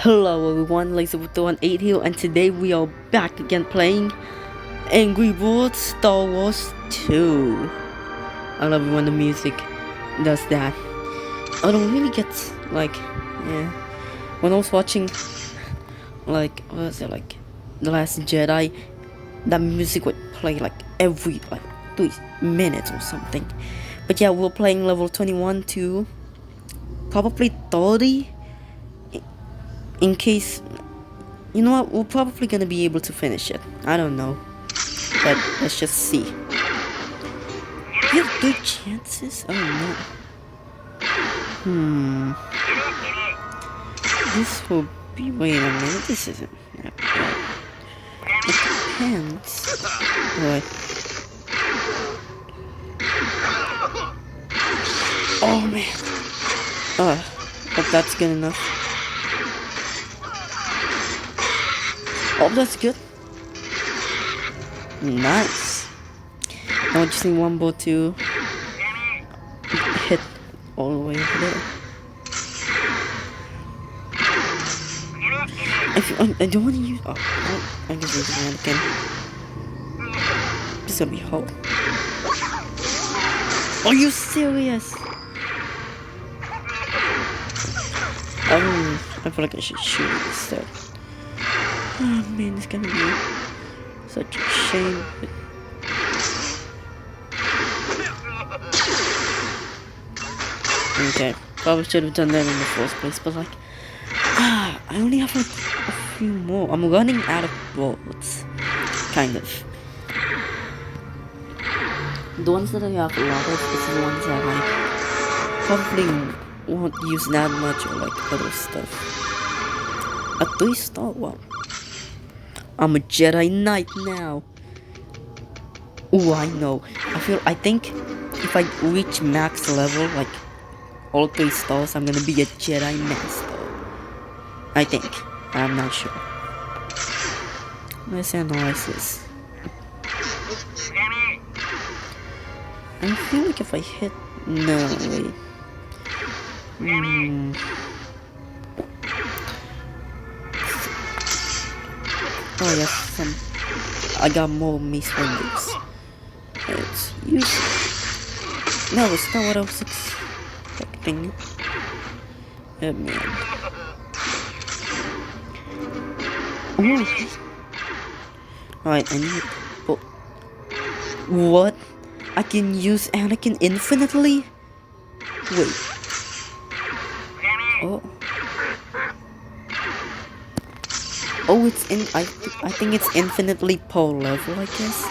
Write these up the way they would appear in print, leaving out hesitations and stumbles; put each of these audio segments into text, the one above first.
Hello everyone, Laser with the 18 here, and today we are back again playing Angry Birds Star Wars 2. I love it when the music does that. I don't really get, when I was watching, what was it, The Last Jedi, that music would play every 3 minutes or something. But yeah, we're playing level 21 to probably 30. In case, you know what, we're probably gonna be able to finish it. I don't know, but let's just see. We have good chances? I don't know. This will be, wait a minute, this isn't that bad. It depends. What? Oh man. Hope that's good enough. Oh, that's good. Nice. Now I just need one ball to hit all the way over there. I don't want to use. Oh, I guess it's one again. This is gonna be hard. Are you serious? I feel like I should shoot it instead. Oh man, it's gonna be such a shame. Okay, probably should have done that in the first place, but I only have a few more. I'm running out of bullets, kind of. The ones that I have a lot of is the ones that I probably won't use that much, or other stuff. A 3-star, wow. I'm a Jedi Knight now. Oh, I know. I think if I reach max level, all 3 stars, I'm gonna be a Jedi Master. I think. I'm not sure. Let's analyze this. I feel like if I hit... No, wait. Oh yeah, I got more mace windows. It's useless. No, it's not what I was expecting. Oh man. Oh. Alright, I need... Oh. What? I can use Anakin infinitely? Wait. Oh. Oh, it's in. I think it's infinitely per level, I guess.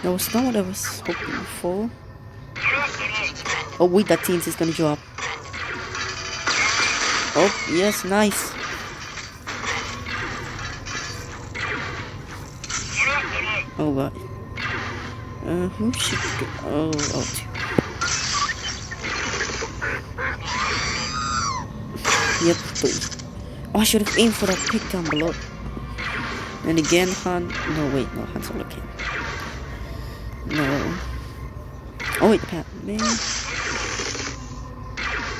No, it's not what I was hoping for. Oh wait, that teens is gonna drop. Oh yes, nice. Oh god. Who should go? Oh. Yep, please. Oh, I should have aimed for that pick down below. And again, Han. No, wait, no, Han Solo can't. No. Oh, wait, Pat. Man.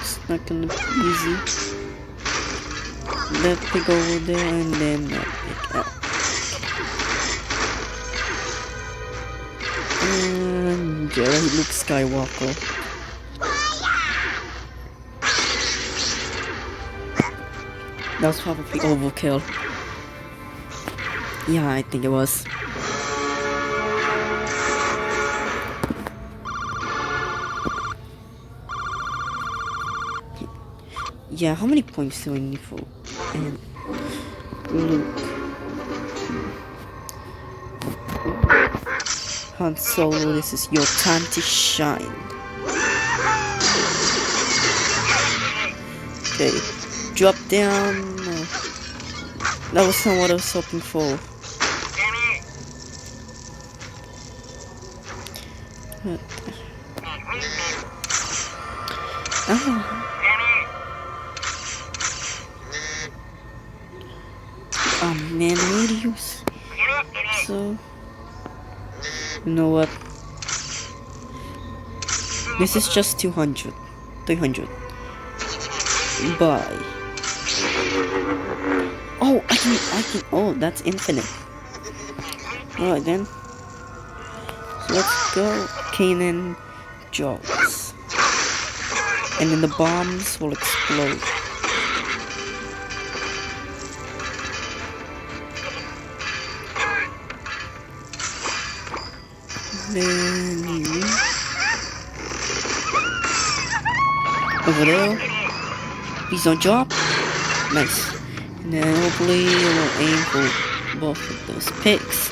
It's not gonna be easy. That pick over there, and then that pick out. And Jedi Luke Skywalker. That was probably overkill. Yeah, I think it was. Yeah, how many points do I need for? And Luke. Han Solo, this is your time to shine. Okay. Drop down. No. That was not what I was hoping for. Oh man, radius. So, you know what? This is just 200. 300. Bye. Oh, I can, oh, that's infinite. Alright then. So let's go. Kanan jogs. And then the bombs will explode. Then over there. Please don't drop. Nice. And then hopefully we'll aim for both of those picks.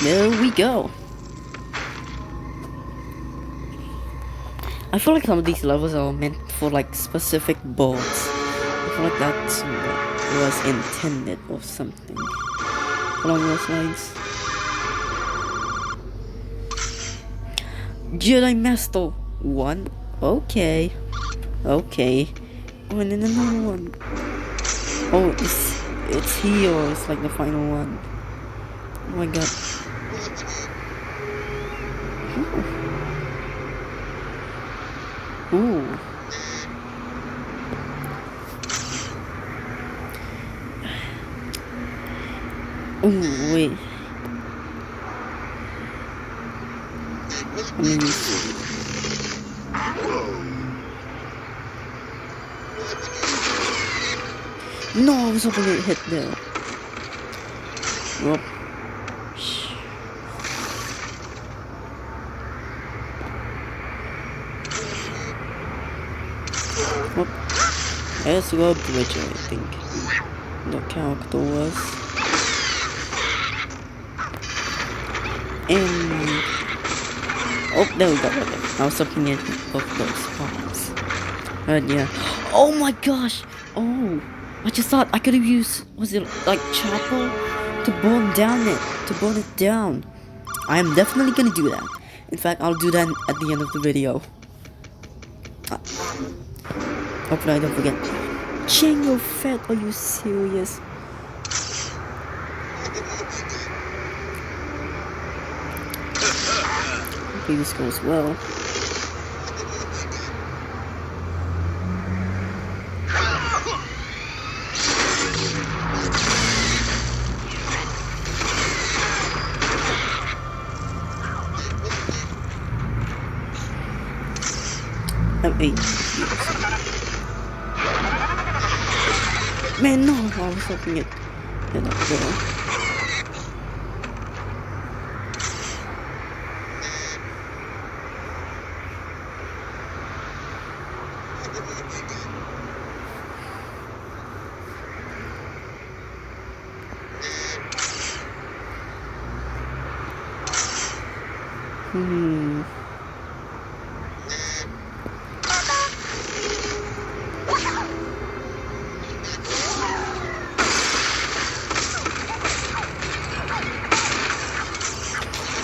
There we go. I feel like some of these levels are meant for like specific boards. I feel like that's what was intended or something along those lines. Jedi Master 1. Okay. Okay. Oh, and then another one. Oh, it's here. It's like the final one. Oh my god. Ooh. Ooh. Ooh, wait. Let me see. No, I was hoping it hit there. Well. Well, there's a bridge, I think. The character was. And oh, there we go. Okay. I was looking at both those bombs. But yeah. Oh my gosh! Oh, I just thought I could have used, was it like chopper to burn it down. I am definitely gonna do that. In fact, I'll do that at the end of the video. Hopefully I don't forget. Jango Fett, are you serious? Hopefully this goes well. I'm 8. Man, no, I was hoping it did not go.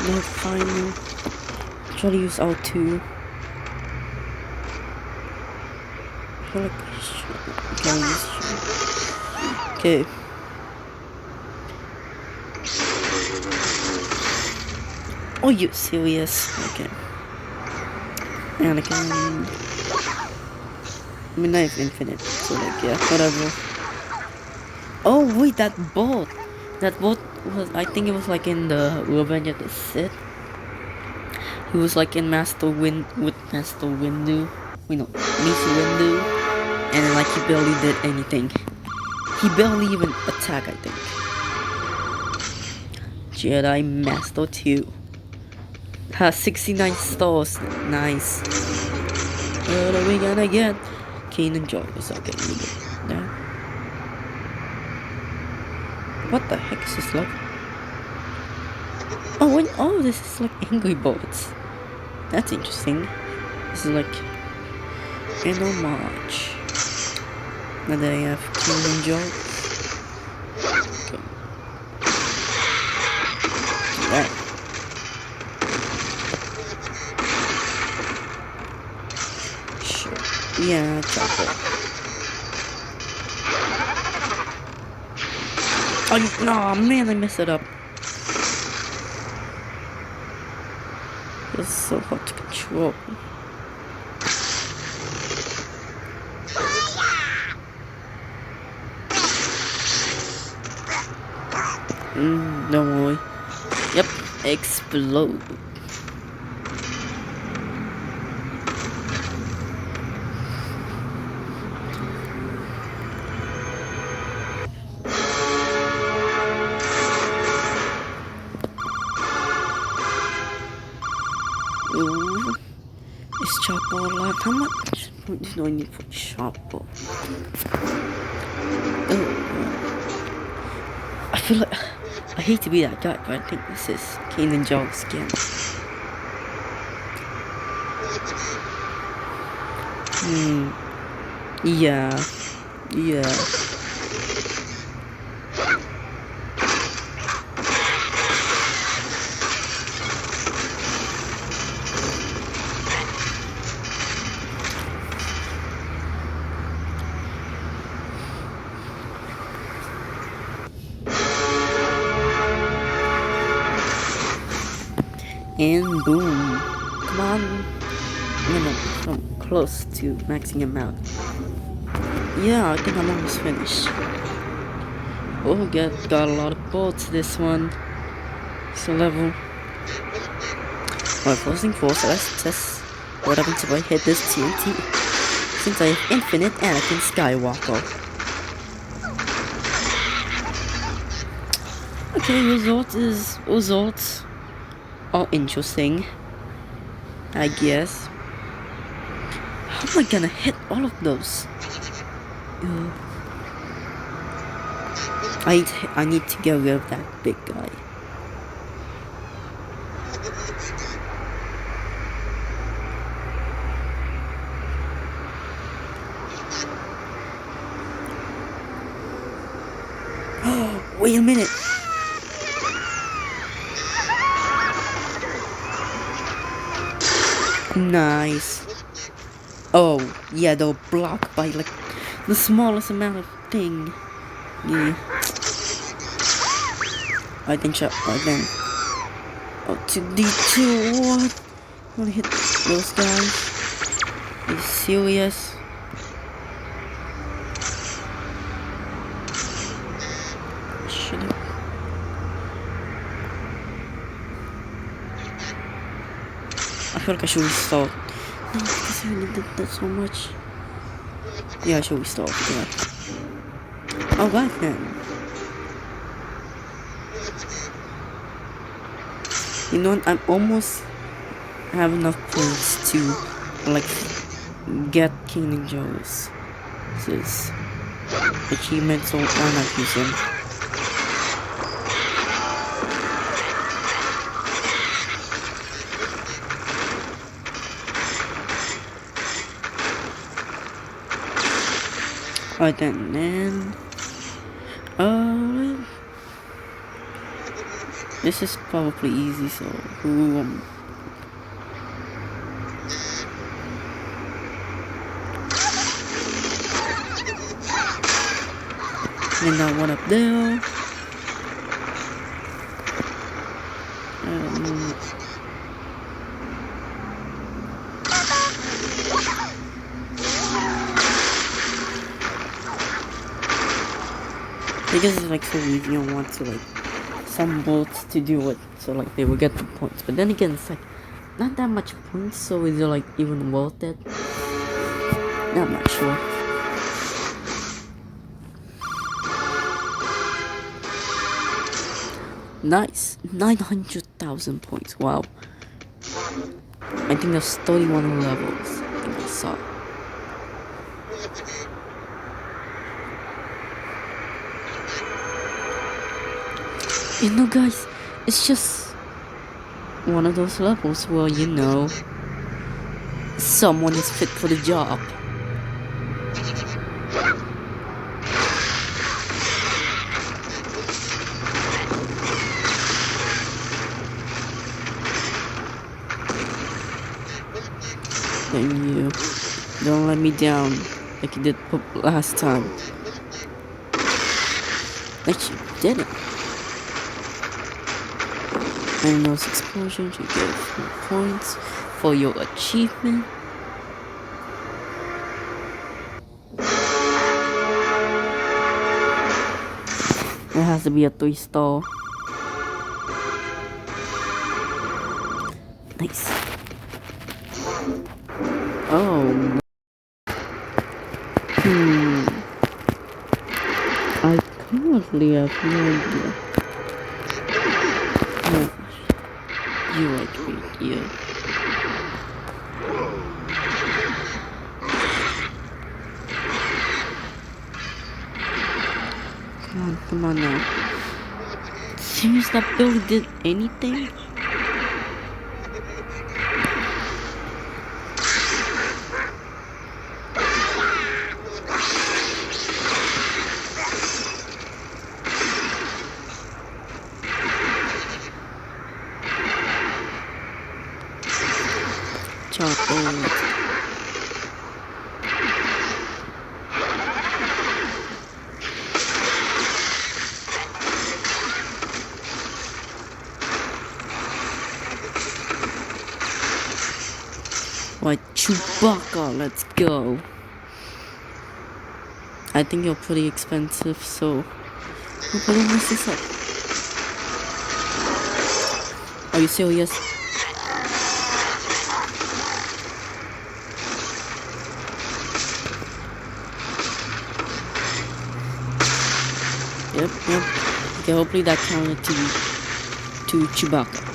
No, finally. Try to use R2. I feel like I should. Okay. Oh, you serious? Okay. And again. I mean, I have infinite, so like, yeah, whatever. Oh, wait, that boat! That boat was, I think it was like in the Revenge of the Sith. He was like in Master Windu. Wait, no, Mace Windu. And then like he barely did anything. He barely even attacked, I think. Jedi Master 2. Has 69 stars. Nice. What are we gonna get? Kanan Jarvis. Okay, we go there. What the heck is this like? Oh wait, oh, this is like Angry Birds. That's interesting. This is like an homage. And then I have Kanan Jarvis. Okay. That. Yeah, chocolate. Oh no, man, I messed it up. It's so hard to control. Don't worry. Yep, explode. Ooh, is chopper alive? How much points do I need for chopper? I feel like I hate to be that guy, but I think this is Kane and Joel's skin. Yeah. Yeah. And boom. Come on. I'm close to maxing him out. Yeah, I think I'm almost finished. Oh, got a lot of bolts this one. So level. Alright, first thing first, let's test what happens if I hit this TNT. Since I have infinite Anakin Skywalker. Okay, results are interesting, I guess. How am I gonna hit all of those? I need to get rid of that big guy. Wait a minute. Nice. Oh, yeah, they'll block by like the smallest amount of thing. Yeah. I think shot by then. Oh, 2D2, what? I wanna hit those guys. Are you serious? Should've. I feel like I should restart. No, because I really did that so much. Yeah, I should restart. Yeah. Alright then. You know what? I'm almost have enough points to like get King and Joe's achievement, so why not use him? Alright then, this is probably easy, so and that one up there. Because it's like so easy, you don't want to like some bots to do it, so like they will get the points. But then again, it's like not that much points, so is it like even worth it? I'm not sure. Nice, 900,000 points. Wow. I think there's 31 levels. I think I saw. You know, guys, it's just one of those levels where, you know, someone is fit for the job. Thank you. Don't let me down like you did last time. Like you didn't. And those explosions, you get points for your achievement. It has to be a 3-star. Nice. Oh. I currently have no idea. Oh, you like me, yeah. Come on now. Serious, that Billy did anything? Chocolate. Right, Chewbacca, let's go. I think you're pretty expensive, so hopefully mess this up. Are you serious? Yep. Okay, hopefully that counted to Chewbacca.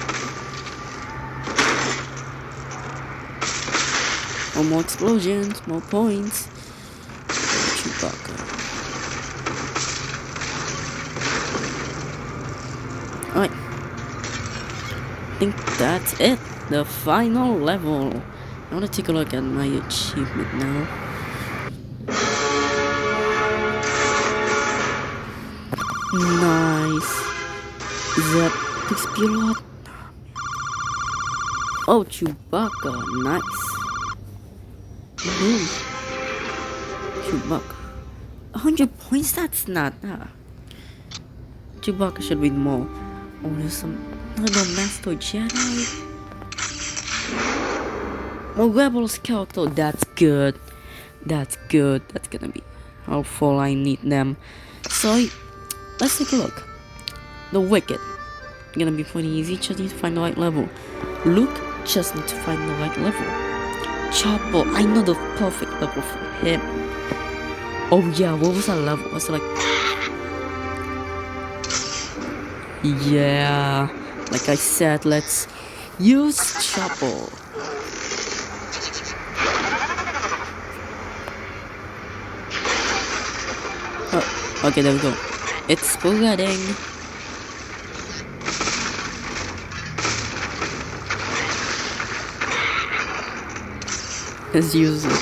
Or more explosions, more points. Chewbacca. Alright. I think that's it. The final level. I want to take a look at my achievement now. Nice. Is that this pilot? Oh, Chewbacca. Nice. Chewbacca. 100 points? That's not Chewbacca should win more. Oh, there's another Master Jedi. Oh, Rebels character. That's good. That's gonna be helpful. I need them. So, let's take a look. The Wicked. Gonna be pretty easy. Just need to find the right level. Luke just need to find the right level. Chopper, I know the perfect level for him. Oh yeah, what was that level? Was it like... Yeah, like I said, let's use Chopper. Oh, okay, there we go. It's spreading. Let's use it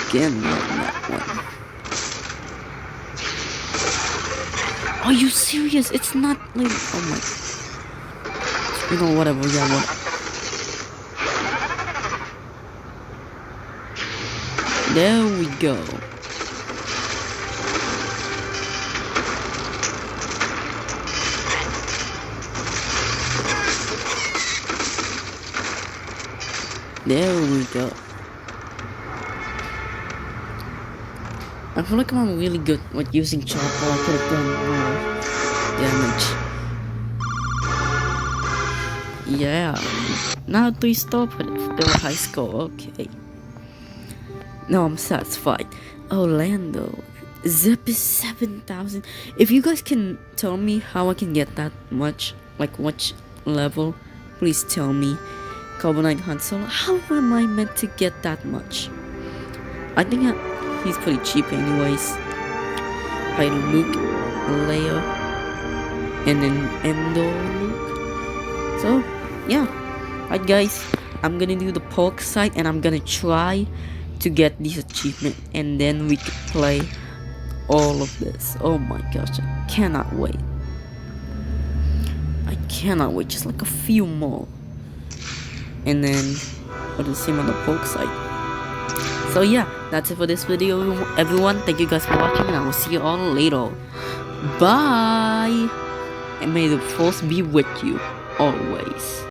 again on that one. Are you serious? It's not like, oh my, you know, whatever, yeah, what. There we go. There we go. I feel like I'm really good with using chopper. I could have done more damage. Yeah. Now 3 star, but it's still a high score. Okay. No, I'm satisfied. Orlando. Zip is 7,000. If you guys can tell me how I can get that much, like which level, please tell me. Carbonite Han Solo, how am I meant to get that much? I think he's pretty cheap anyways. By Luke, Leia, and then Endor Luke. So, yeah. Alright guys, I'm gonna do the pork side and I'm gonna try to get this achievement and then we can play all of this. Oh my gosh, I cannot wait. I cannot wait, just like a few more. And then what is the same on the pork side. So yeah, that's it for this video, everyone. Thank you guys for watching and I will see you all later. Bye, and may the force be with you always.